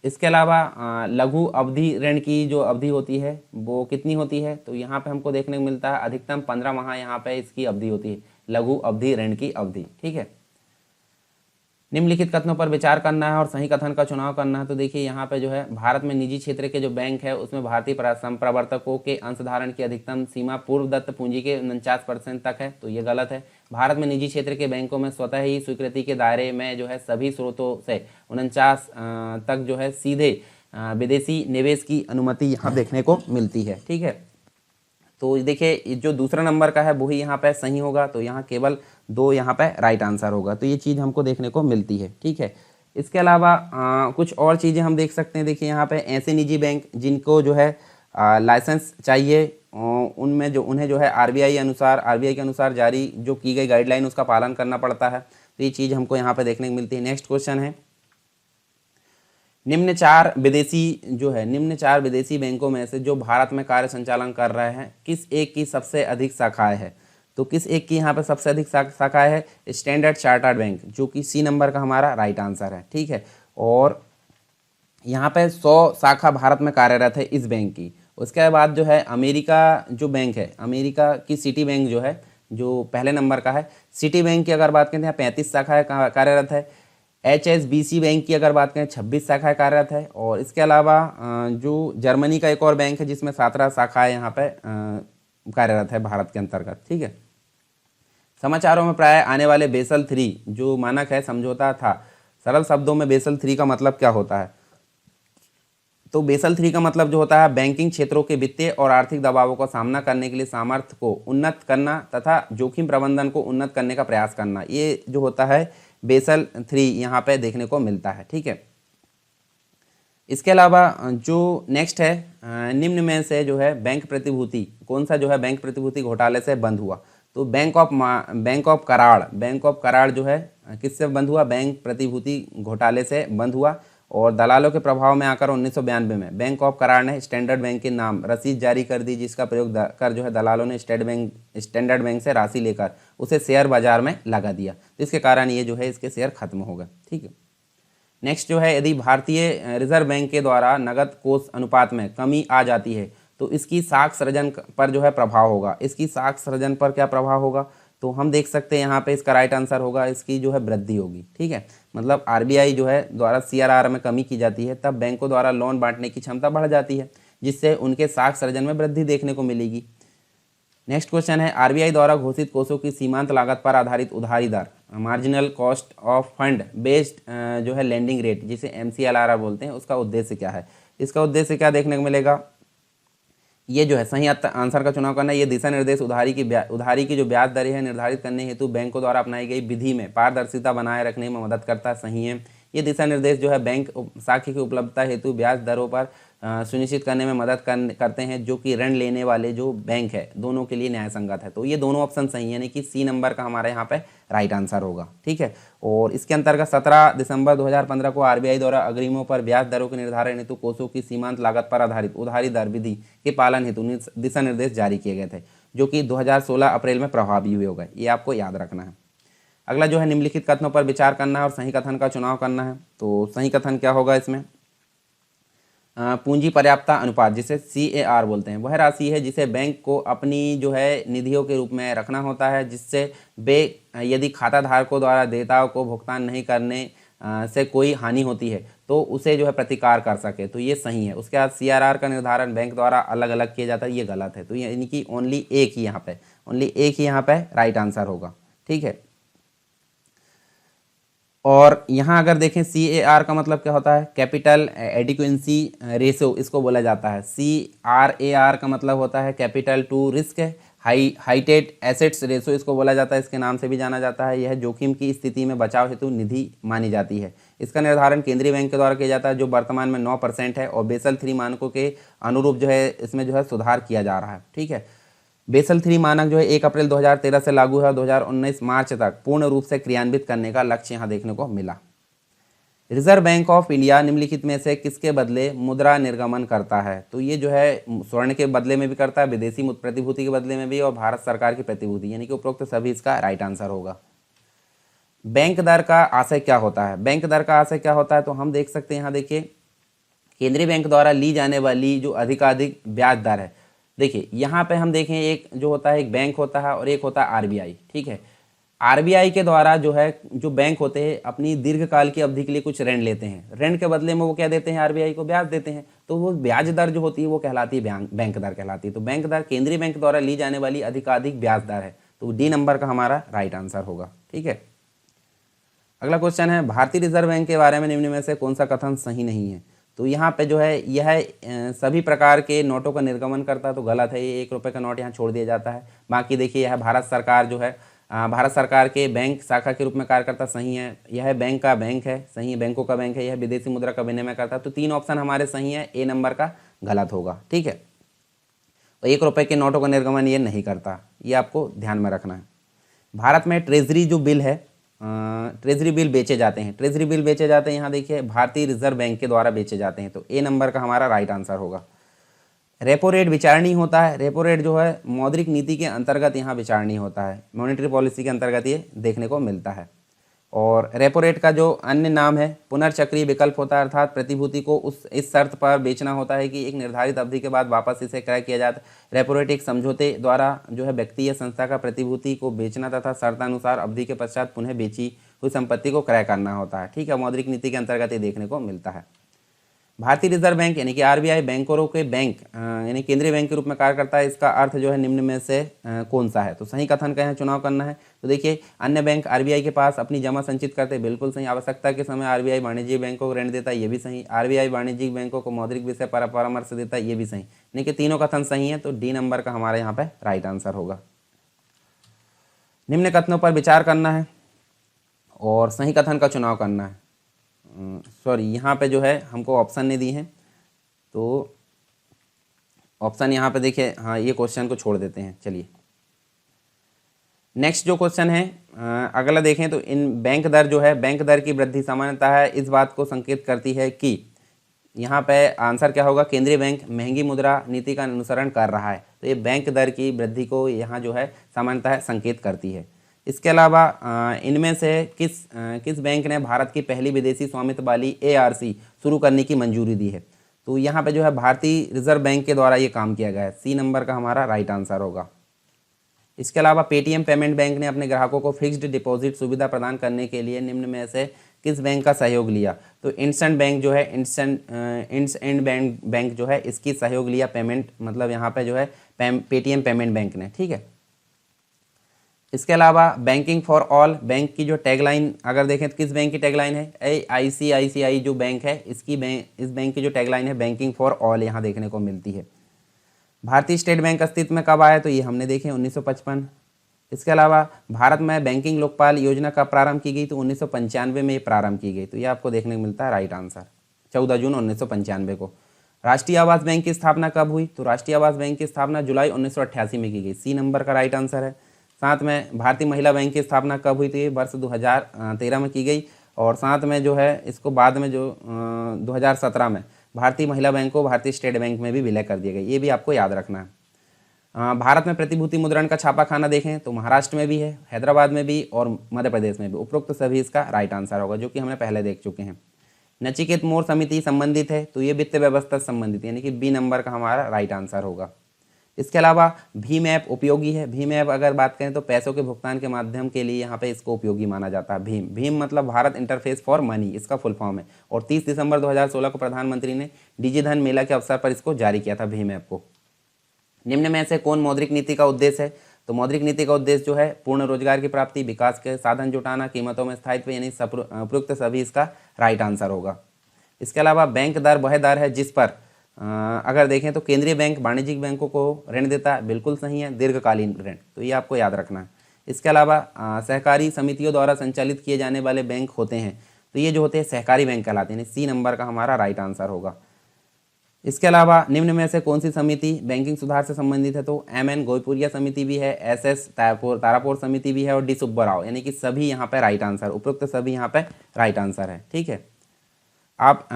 इसके अलावा लघु अवधि ऋण की जो अवधि होती है वो कितनी होती है? तो यहाँ पे हमको देखने को मिलता है अधिकतम 15 माह यहाँ पे इसकी अवधि होती है, लघु अवधि ऋण की अवधि। ठीक है, निम्नलिखित कथनों पर विचार करना है और सही कथन का चुनाव करना है। तो देखिए यहाँ पे जो है भारत में निजी क्षेत्र के जो बैंक है उसमें भारतीय प्रवर्तकों के अंशधारण की अधिकतम सीमा पूर्व दत्त पूंजी के 49% तक है, तो ये गलत है। भारत में निजी क्षेत्र के बैंकों में स्वतः ही स्वीकृति के दायरे में जो है सभी स्रोतों से 49 तक जो है सीधे विदेशी निवेश की अनुमति यहाँ देखने को मिलती है। ठीक है, तो देखिए जो दूसरा नंबर का है वही यहाँ पे सही होगा, तो यहाँ केवल 2 यहाँ पे राइट आंसर होगा। तो ये चीज़ हमको देखने को मिलती है। ठीक है, इसके अलावा कुछ और चीज़ें हम देख सकते हैं। देखिए यहाँ पे ऐसे निजी बैंक जिनको जो है लाइसेंस चाहिए, उनमें जो उन्हें जो है आरबीआई के अनुसार जारी जो की गई गाइडलाइन उसका पालन करना पड़ता है। तो ये चीज़ हमको यहाँ पे देखने को मिलती है। नेक्स्ट क्वेश्चन है, निम्न चार विदेशी बैंकों में से जो भारत में कार्य संचालन कर रहे हैं किस एक की सबसे अधिक शाखाएं है? तो किस एक की यहाँ पे सबसे अधिक शाखाएं है? स्टैंडर्ड चार्टर्ड बैंक, जो कि सी नंबर का हमारा राइट आंसर है। ठीक है, और यहाँ पे 100 शाखा भारत में कार्यरत है इस बैंक की। उसके बाद जो है अमेरिका जो बैंक है, अमेरिका की सिटी बैंक जो है, जो पहले नंबर का है, सिटी बैंक की अगर बात करें तो 35 शाखाएं कार्यरत है। HSBC बैंक की अगर बात करें 26 शाखाएं कार्यरत है। और इसके अलावा जो जर्मनी का एक और बैंक है जिसमें 17 शाखाएं यहाँ पे कार्यरत है भारत के अंतर्गत। ठीक है, समाचारों में प्राय आने वाले बेसल 3 जो मानक है, समझौता था, सरल शब्दों में बेसल 3 का मतलब क्या होता है? तो बेसल 3 का मतलब जो होता है बैंकिंग क्षेत्रों के वित्तीय और आर्थिक दबावों का सामना करने के लिए सामर्थ्य को उन्नत करना तथा जोखिम प्रबंधन को उन्नत करने का प्रयास करना, ये जो होता है बेसल 3 यहाँ पे देखने को मिलता है। ठीक है, इसके अलावा जो नेक्स्ट है, निम्न में से जो है बैंक प्रतिभूति कौन सा जो है बैंक प्रतिभूति घोटाले से बंद हुआ? तो बैंक ऑफ कराड़ जो है किससे बंद हुआ? बैंक प्रतिभूति घोटाले से बंद हुआ। और दलालों के प्रभाव में आकर 1992 में बैंक ऑफ कराड़ ने स्टैंडर्ड बैंक के नाम रसीद जारी कर दी, जिसका प्रयोग कर जो है दलालों ने स्टैंडर्ड बैंक से राशि लेकर उसे शेयर बाजार में लगा दिया। तो इसके कारण ये जो है इसके शेयर खत्म हो गए। ठीक है, नेक्स्ट जो है, यदि भारतीय रिजर्व बैंक के द्वारा नगद कोष अनुपात में कमी आ जाती है तो इसकी साख सृजन पर जो है प्रभाव होगा। इसकी साख सृजन पर क्या प्रभाव होगा? तो हम देख सकते हैं यहाँ पे इसका राइट आंसर होगा इसकी जो है वृद्धि होगी। ठीक है, मतलब आरबीआई जो है द्वारा सीआरआर में कमी की जाती है, तब बैंकों द्वारा लोन बांटने की क्षमता बढ़ जाती है, जिससे उनके साख सृजन में वृद्धि देखने को मिलेगी। नेक्स्ट क्वेश्चन है, आरबीआई द्वारा घोषित कोषों की सीमांत लागत पर आधारित उधारी दर, marginal cost of fund based जो है लेंडिंग रेट, जिसे MCLR बोलते हैं, उसका उद्देश्य क्या है? इसका उद्देश्य क्या देखने को मिलेगा? ये जो है सही आंसर का चुनाव करना। ये दिशा निर्देश उधारी की जो ब्याज दरें है निर्धारित करने हेतु बैंकों द्वारा अपनाई गई विधि में पारदर्शिता बनाए रखने में मदद करता है। सही है, ये दिशा निर्देश जो है बैंक साख्य की उपलब्धता हेतु ब्याज दरों पर सुनिश्चित करने में मदद करते हैं, जो कि ऋण लेने वाले जो बैंक है दोनों के लिए न्याय संगत है। तो ये दोनों ऑप्शन सही है, यानी कि सी नंबर का हमारे यहाँ पे राइट आंसर होगा। ठीक है, और इसके अंतर्गत 17 दिसंबर 2015 को आरबीआई द्वारा अग्रिमों पर ब्याज दरों के निर्धारण हेतु कोषों की सीमांत लागत पर आधारित उधारी दर विधि के पालन हेतु दिशा निर्देश जारी किए गए थे, जो कि 2016 अप्रैल में प्रभावी हुए हो गए। ये आपको याद रखना है। अगला जो है, निम्नलिखित कथनों पर विचार करना है और सही कथन का चुनाव करना है। तो सही कथन क्या होगा इसमें? पूंजी पर्याप्तता अनुपात, जिसे CAR बोलते हैं, वह राशि है जिसे बैंक को अपनी जो है निधियों के रूप में रखना होता है, जिससे वे यदि खाता धारकों द्वारा देयताओं को भुगतान नहीं करने से कोई हानि होती है तो उसे जो है प्रतिकार कर सके। तो ये सही है। उसके बाद CRR का निर्धारण बैंक द्वारा अलग अलग किया जाता है, ये गलत है। तो यानी कि ओनली एक ही यहाँ पे राइट आंसर होगा। ठीक है, और यहाँ अगर देखें CAR का मतलब क्या होता है? कैपिटल एडिक्वेंसी रेशो इसको बोला जाता है। CRAR का मतलब होता है capital to risk weighted assets ratio इसको बोला जाता है, इसके नाम से भी जाना जाता है। यह जोखिम की स्थिति में बचाव हेतु निधि मानी जाती है। इसका निर्धारण केंद्रीय बैंक के द्वारा किया जाता है, जो वर्तमान में 9% है, और बेसल 3 मानकों के अनुरूप जो है इसमें जो है सुधार किया जा रहा है। ठीक है, बेसल 3 मानक जो है 1 अप्रैल 2013 से लागू है और 2019 मार्च तक पूर्ण रूप से क्रियान्वित करने का लक्ष्य यहाँ देखने को मिला। रिजर्व बैंक ऑफ इंडिया निम्नलिखित में से किसके बदले मुद्रा निर्गमन करता है? तो ये जो है स्वर्ण के बदले में भी करता है, विदेशी प्रतिभूति के बदले में भी, और भारत सरकार की प्रतिभूति, यानी कि उपरोक्त सभी इसका राइट आंसर होगा। बैंक दर का आशय क्या होता है? बैंक दर का आशय क्या होता है? तो हम देख सकते हैं, यहाँ देखिए, केंद्रीय बैंक द्वारा ली जाने वाली जो अधिकाधिक ब्याज दर है। देखिए यहाँ पे हम देखें, एक जो होता है एक बैंक होता है और एक होता है आरबीआई। ठीक है, आरबीआई के द्वारा जो है जो बैंक होते हैं अपनी दीर्घकाल की अवधि के लिए कुछ ऋण लेते हैं, ऋण के बदले में वो क्या देते हैं? आरबीआई को ब्याज देते हैं। तो वो ब्याज दर जो होती है वो कहलाती है बैंक दर कहलाती है। तो बैंक दर केंद्रीय बैंक द्वारा ली जाने वाली अधिकाधिक ब्याज दर है। तो डी नंबर का हमारा राइट आंसर होगा। ठीक है, अगला क्वेश्चन है भारतीय रिजर्व बैंक के बारे में निम्न में से कौन सा कथन सही नहीं है। तो यहाँ पे जो है यह सभी प्रकार के नोटों का निर्गमन करता है, तो गलत है, ये 1 रुपये का नोट यहाँ छोड़ दिया जाता है। बाकी देखिए यह भारत सरकार जो है भारत सरकार के बैंक शाखा के रूप में कार्य करता, सही है। यह बैंक का बैंक है, सही है, बैंकों का बैंक है। यह विदेशी मुद्रा का विनिमय करता है। तो 3 ऑप्शन हमारे सही है, ए नंबर का गलत होगा। ठीक है, तो 1 रुपये के नोटों का निर्गमन ये नहीं करता, ये आपको ध्यान में रखना है। भारत में ट्रेजरी जो बिल है, ट्रेजरी बिल बेचे जाते हैं, ट्रेजरी बिल बेचे जाते हैं, यहाँ देखिए भारतीय रिजर्व बैंक के द्वारा बेचे जाते हैं, तो ए नंबर का हमारा राइट आंसर होगा। रेपो रेट विचारणीय होता है, रेपो रेट जो है मौद्रिक नीति के अंतर्गत यहाँ विचारणीय होता है, मॉनेटरी पॉलिसी के अंतर्गत ये देखने को मिलता है। और रेपो रेट का जो अन्य नाम है पुनर्चक्रीय विकल्प होता है, अर्थात प्रतिभूति को इस शर्त पर बेचना होता है कि एक निर्धारित अवधि के बाद वापस इसे क्रय किया जाता है। रेपो रेट एक समझौते द्वारा जो है व्यक्ति या संस्था का प्रतिभूति को बेचना तथा शर्तानुसार अवधि के पश्चात पुनः बेची हुई संपत्ति को क्रय करना होता है। ठीक है, मौद्रिक नीति के अंतर्गत ये देखने को मिलता है। भारतीय रिजर्व बैंक यानी कि आरबीआई बैंकरों के बैंक यानी केंद्रीय बैंक के रूप में कार्य करता है। इसका अर्थ जो है निम्न में से कौन सा है। तो सही कथन का है चुनाव करना है। तो देखिए अन्य बैंक आरबीआई के पास अपनी जमा संचित करते हैं, बिल्कुल सही। आवश्यकता के समय आरबीआई वाणिज्यिक बैंकों को ऋण देता है, ये भी सही। आरबीआई वाणिज्यिक बैंकों को मौद्रिक विषय पर परामर्श देता है, ये भी सही। यानी कि तीनों कथन सही है, तो डी नंबर का हमारे यहाँ पे राइट आंसर होगा। निम्न कथनों पर विचार करना है और सही कथन का चुनाव करना है। सॉरी, यहाँ पे जो है हमको ऑप्शन नहीं दी हैं, तो ऑप्शन यहाँ पे देखिए, हाँ ये क्वेश्चन को छोड़ देते हैं। चलिए नेक्स्ट जो क्वेश्चन है अगला देखें, तो इन बैंक दर जो है, बैंक दर की वृद्धि सामान्यतः है इस बात को संकेत करती है कि, यहाँ पे आंसर क्या होगा, केंद्रीय बैंक महंगी मुद्रा नीति का अनुसरण कर रहा है। तो ये बैंक दर की वृद्धि को यहाँ जो है सामान्यतः संकेत करती है। इसके अलावा इनमें से किस बैंक ने भारत की पहली विदेशी स्वामित्व वाली एआरसी शुरू करने की मंजूरी दी है। तो यहाँ पे जो है भारतीय रिजर्व बैंक के द्वारा ये काम किया गया है, सी नंबर का हमारा राइट आंसर होगा। इसके अलावा पेटीएम पेमेंट बैंक ने अपने ग्राहकों को फिक्स्ड डिपॉजिट सुविधा प्रदान करने के लिए निम्न में से किस बैंक का सहयोग लिया। तो इंडसइंड बैंक जो है, इंडसइंड बैंक जो है इसकी सहयोग लिया पेमेंट, मतलब यहाँ पे जो है पेटीएम पेमेंट बैंक ने। ठीक है, इसके अलावा बैंकिंग फॉर ऑल बैंक की जो टैगलाइन अगर देखें तो किस बैंक की टैगलाइन है, आईसीआईसीआई जो बैंक है इस बैंक की जो टैगलाइन है बैंकिंग फॉर ऑल यहाँ देखने को मिलती है। भारतीय स्टेट बैंक अस्तित्व में कब आया, तो ये हमने देखे 1955। इसके अलावा भारत में बैंकिंग लोकपाल योजना कब प्रारंभ की गई, तो 1995 में ये प्रारंभ की गई। तो ये आपको देखने को मिलता है राइट आंसर, 14 जून 1995 को। राष्ट्रीय आवास बैंक की स्थापना कब हुई, तो राष्ट्रीय आवास बैंक की स्थापना जुलाई 1988 में की गई, सी नंबर का राइट आंसर है। साथ में भारतीय महिला बैंक की स्थापना कब हुई, तो ये वर्ष 2013 में की गई। और साथ में जो है इसको बाद में जो 2017 में भारतीय महिला बैंक को भारतीय स्टेट बैंक में भी विलय कर दिया गया, ये भी आपको याद रखना है। भारत में प्रतिभूति मुद्रण का छापाखाना देखें तो महाराष्ट्र में भी है, हैदराबाद में भी और मध्य प्रदेश में भी। उपरोक्त सभी इसका राइट आंसर होगा, जो कि हमने पहले देख चुके हैं। नचिकेत मोर समिति संबंधित है, तो ये वित्त व्यवस्था संबंधित, यानी कि बी नंबर का हमारा राइट आंसर होगा। इसके अलावा भीम ऐप उपयोगी है। भीम ऐप अगर बात करें तो पैसों के भुगतान के माध्यम के लिए यहाँ पे इसको उपयोगी माना जाता है। भीम मतलब भारत इंटरफेस फॉर मनी, इसका फुल फॉर्म है। और 30 दिसंबर 2016 को प्रधानमंत्री ने डिजिधन मेला के अवसर पर इसको जारी किया था, भीम ऐप को। निम्न में से कौन मौद्रिक नीति का उद्देश्य है, तो मौद्रिक नीति का उद्देश्य जो है पूर्ण रोजगार की प्राप्ति, विकास के साधन जुटाना, कीमतों में स्थायित्व, यानी उपयुक्त सभी इसका राइट आंसर होगा। इसके अलावा बैंक दर वह दर है जिस पर अगर देखें तो केंद्रीय बैंक वाणिज्यिक बैंकों को ऋण देता है, बिल्कुल सही है, दीर्घकालीन ऋण, तो ये आपको याद रखना है। इसके अलावा सहकारी समितियों द्वारा संचालित किए जाने वाले बैंक होते हैं, तो ये जो होते हैं सहकारी बैंक कहलाते हैं, सी नंबर का हमारा राइट आंसर होगा। इसके अलावा निम्न में से कौन सी समिति बैंकिंग सुधार से संबंधित है, तो एमएन गोयपुरिया समिति भी है, एसएस तारापुर समिति भी है और डी सुब्बाराव, यानी कि सभी यहाँ पे राइट आंसर, उपरोक्त सभी यहाँ पे राइट आंसर है। ठीक है, आप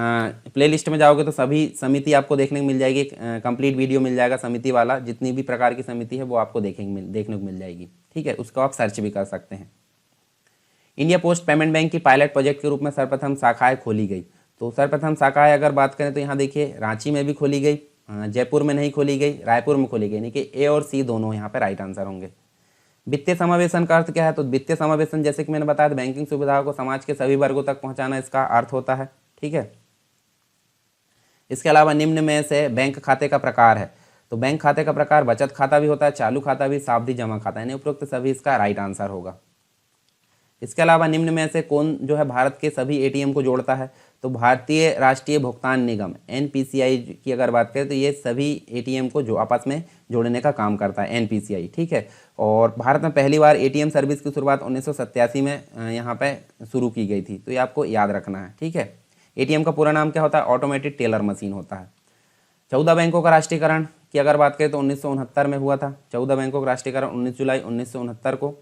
प्ले लिस्ट में जाओगे तो सभी समिति आपको देखने को मिल जाएगी, कंप्लीट वीडियो मिल जाएगा समिति वाला, जितनी भी प्रकार की समिति है वो आपको देखने को मिल जाएगी। ठीक है, उसको आप सर्च भी कर सकते हैं। इंडिया पोस्ट पेमेंट बैंक की पायलट प्रोजेक्ट के रूप में सर्वप्रथम शाखाएं खोली गई, तो सर्वप्रथम शाखाएं अगर बात करें तो यहाँ देखिए रांची में भी खोली गई, जयपुर में नहीं खोली गई, रायपुर में खोली गई, यानी कि ए और सी दोनों यहाँ पर राइट आंसर होंगे। वित्तीय समावेशन का अर्थ क्या है, तो वित्तीय समावेशन जैसे कि मैंने बताया बैंकिंग सुविधाओं को समाज के सभी वर्गों तक पहुँचाना इसका अर्थ होता है। ठीक है, इसके अलावा निम्न में से बैंक खाते का प्रकार है, तो तो बैंक खाते का प्रकार बचत खाता भी होता है, चालू खाता भी, सावधि जमा खाता, यानी उपरोक्त सभी इसका राइट आंसर होगा। इसके अलावा निम्न में से कौन जो है भारत के सभी एटीएम को जोड़ता है? तो भारतीय राष्ट्रीय भुगतान निगम एनपीसीआई की अगर बात करें तो ये सभी एटीएम को जो आपस में जोड़ने का काम करता है, एनपीसीआई, ठीक है। और भारत में पहली बार एटीएम सर्विस की शुरुआत 1987 में यहाँ पे शुरू की गई थी, तो ये आपको याद रखना है, ठीक है। एटीएम का पूरा नाम क्या होता है? ऑटोमेटेड टेलर मशीन होता है। 14 बैंकों का राष्ट्रीयकरण की अगर बात करें तो 1969 में हुआ था। 14 बैंकों का राष्ट्रीयकरण 19 जुलाई 1969 को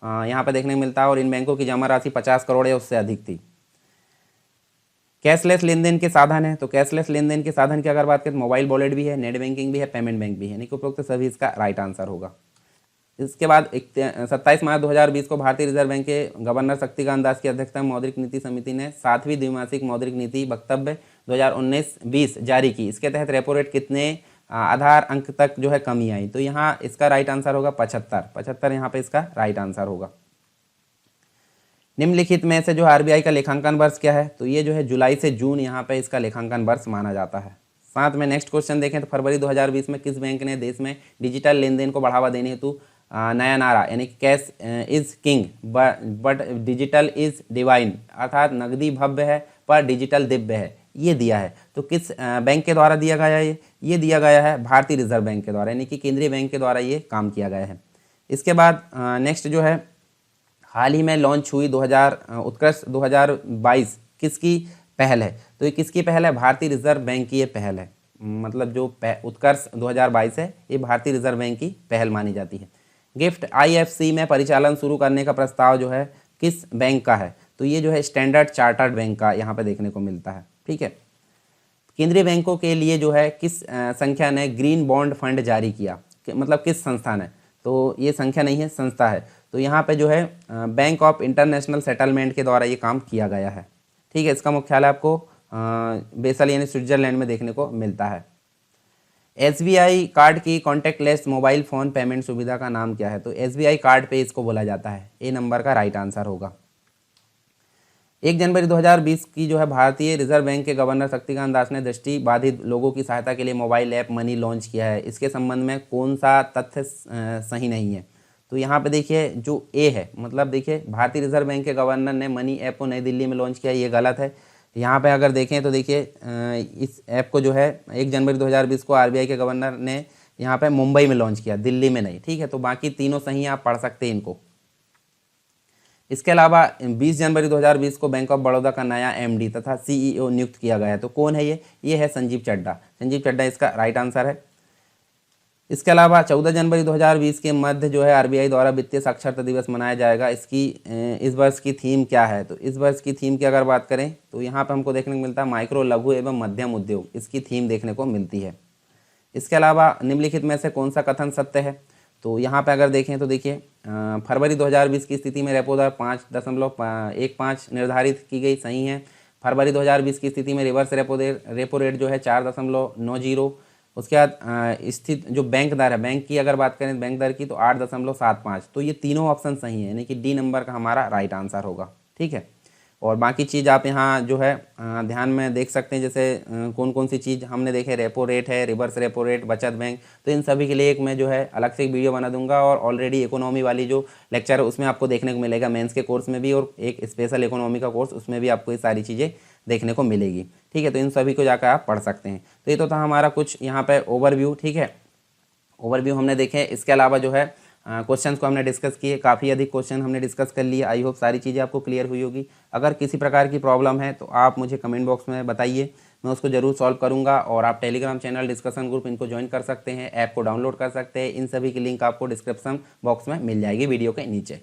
यहाँ पे देखने को मिलता है, और इन बैंकों की जमा राशि 50 करोड़ या उससे अधिक थी। कैशलेस लेन देन के साधन है, तो कैशलेस लेन देन के साधन की अगर बात करें तो मोबाइल वॉलेट भी है, नेट बैंकिंग भी है, पेमेंट बैंक भी है, यानी कि उपरोक्त सभी इसका राइट आंसर होगा। इसके बाद 27 मार्च 2020 को भारतीय रिजर्व बैंक के गवर्नर शक्तिकांत दास की अध्यक्षता में मौद्रिक नीति समिति ने 7वीं द्विमासिक मौद्रिक नीति वक्तव्य 2019-20 जारी की। इसके तहत रेपो रेट कितने आधार अंक तक जो है कमी आई? तो यहाँ इसका राइट आंसर होगा 75 यहाँ पे इसका राइट आंसर होगा। निम्नलिखित में से जो आरबीआई का लेखांकन वर्ष क्या है? तो ये जो है जुलाई से जून यहाँ पे इसका लेखांकन वर्ष माना जाता है। साथ में नेक्स्ट क्वेश्चन देखें तो फरवरी 2020 में किस बैंक ने देश में डिजिटल लेन देन को बढ़ावा देने हेतु नया नारा यानी cash is king but digital is divine, अर्थात नकदी भव्य है पर डिजिटल दिव्य है, ये दिया है। तो किस बैंक के द्वारा दिया गया है? ये दिया गया है भारतीय रिजर्व बैंक के द्वारा, यानी कि केंद्रीय बैंक के द्वारा ये काम किया गया है। इसके बाद नेक्स्ट जो है हाल ही में लॉन्च हुई उत्कर्ष 2022 किसकी पहल है? तो ये किसकी पहल है? भारतीय रिजर्व बैंक की ये पहल है। मतलब जो उत्कर्ष 2022 है ये भारतीय रिजर्व बैंक की पहल मानी जाती है। गिफ्ट आईएफसी में परिचालन शुरू करने का प्रस्ताव जो है किस बैंक का है? तो ये जो है स्टैंडर्ड चार्टर्ड बैंक का यहाँ पे देखने को मिलता है, ठीक है। केंद्रीय बैंकों के लिए जो है किस संख्या ने ग्रीन बॉन्ड फंड जारी किया? मतलब किस संस्था ने? तो ये संख्या नहीं है, संस्था है। तो यहाँ पे जो है बैंक ऑफ इंटरनेशनल सेटलमेंट के द्वारा ये काम किया गया है, ठीक है। इसका मुख्यालय आपको बेसल यानी स्विट्जरलैंड में देखने को मिलता है। एसबीआई कार्ड की कॉन्टैक्टलेस मोबाइल फ़ोन पेमेंट सुविधा का नाम क्या है? तो एसबीआई कार्ड पे इसको बोला जाता है। ए नंबर का राइट आंसर होगा। 1 जनवरी 2020 की जो है भारतीय रिजर्व बैंक के गवर्नर शक्तिकांत दास ने दृष्टि बाधित लोगों की सहायता के लिए मोबाइल ऐप मनी लॉन्च किया है। इसके संबंध में कौन सा तथ्य सही नहीं है? तो यहाँ पे देखिए जो ए है, मतलब देखिए भारतीय रिजर्व बैंक के गवर्नर ने मनी ऐप को नई दिल्ली में लॉन्च किया, ये गलत है। यहाँ पे अगर देखें तो देखिए इस ऐप को जो है 1 जनवरी 2020 को आरबीआई के गवर्नर ने यहाँ पे मुंबई में लॉन्च किया, दिल्ली में नहीं, ठीक है। तो बाकी तीनों सही आप पढ़ सकते हैं इनको। इसके अलावा 20 जनवरी 2020 को बैंक ऑफ बड़ौदा का नया एमडी तथा सीईओ नियुक्त किया गया है। तो कौन है ये है संजीव चड्ढा। संजीव चड्ढा इसका राइट आंसर है। इसके अलावा 14 जनवरी 2020 के मध्य जो है आरबीआई द्वारा वित्तीय साक्षरता दिवस मनाया जाएगा। इसकी इस वर्ष की थीम क्या है? तो इस वर्ष की थीम की अगर बात करें तो यहाँ पे हमको देखने को मिलता है माइक्रो, लघु एवं मध्यम उद्योग, इसकी थीम देखने को मिलती है। इसके अलावा निम्नलिखित में से कौन सा कथन सत्य है? तो यहाँ पे अगर देखें तो देखिए फरवरी 2020 की स्थिति में रेपो दर 5.15 निर्धारित की गई, सही है। फरवरी 2020 की स्थिति में रिवर्स रेपो रेट जो है 4.90। उसके बाद स्थित जो बैंक दर है, बैंक की अगर बात करें बैंक दर की तो 8.75। तो ये तीनों ऑप्शन सही है, यानी कि डी नंबर का हमारा राइट आंसर होगा, ठीक है। और बाकी चीज़ आप यहाँ जो है ध्यान में देख सकते हैं, जैसे कौन कौन सी चीज़ हमने देखे, रेपो रेट है, रिवर्स रेपो रेट, बचत बैंक। तो इन सभी के लिए एक मैं जो है अलग से एक वीडियो बना दूंगा, और ऑलरेडी इकोनॉमी वाली जो लेक्चर है उसमें आपको देखने को मिलेगा, मेंस के कोर्स में भी, और एक स्पेशल इकोनॉमी का कोर्स उसमें भी आपको ये सारी चीज़ें देखने को मिलेगी, ठीक है। तो इन सभी को जाकर आप पढ़ सकते हैं। तो ये तो था हमारा कुछ यहाँ पे ओवरव्यू, ठीक है। ओवरव्यू हमने देखे। इसके अलावा जो है क्वेश्चंस को हमने डिस्कस किए, काफ़ी अधिक क्वेश्चन हमने डिस्कस कर लिए। आई होप सारी चीज़ें आपको क्लियर हुई होगी। अगर किसी प्रकार की प्रॉब्लम है तो आप मुझे कमेंट बॉक्स में बताइए, मैं उसको ज़रूर सॉल्व करूँगा। और आप टेलीग्राम चैनल, डिस्कशन ग्रुप, इनको ज्वाइन कर सकते हैं, ऐप को डाउनलोड कर सकते हैं। इन सभी की लिंक आपको डिस्क्रिप्शन बॉक्स में मिल जाएगी वीडियो के नीचे।